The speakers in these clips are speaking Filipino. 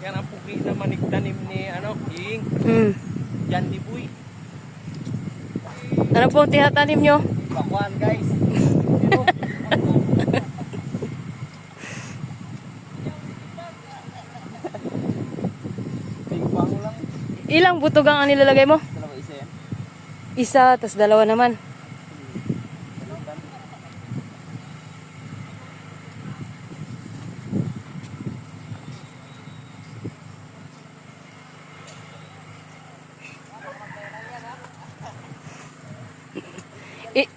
Yan ang pugi na manigtanim ni King. Jan Dibuy. Ano po tinatanim nyo? Bakwan guys. Bigwang lang. Ilang butog ang nilalagay mo? Dalawa isa yan. Isa, tas dalawa naman.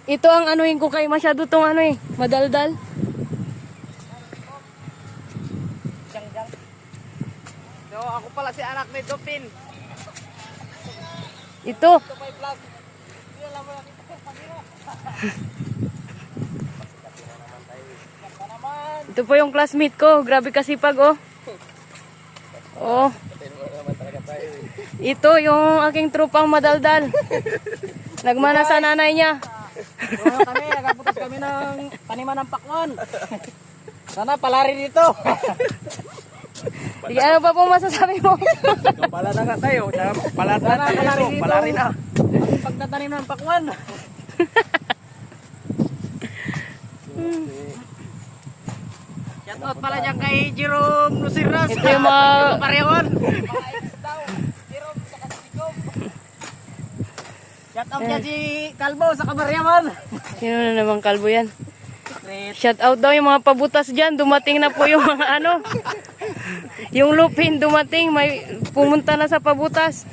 Ito ang anuhin ko kay masyado tong madaldal. So, ako pala si anak ni Dopin. Ito. Ito may vlog. Ito po yung classmate ko. Grabe kasipag, oh. Oh. Ito yung aking trupang madaldal. Nagmana sa nanay niya. Kami, nagaputos kami ng taniman ng pakwan. Sana palari dito. Sige, ano pa po masasabi mo? Pala na nga tayo. Pala na tayo. Palari na. Ang pagtatanim ng pakwan. Shout out pala dyan kay Jerome Luciras. Ito yung mga... Pareon. Shout out dyan si Kalbo sa Kabaryaman. Sino na naman kalbo yan? Shout out daw yung mga pabutas dyan. Dumating na po yung mga yung lupin dumating. May pumunta na sa pabutas.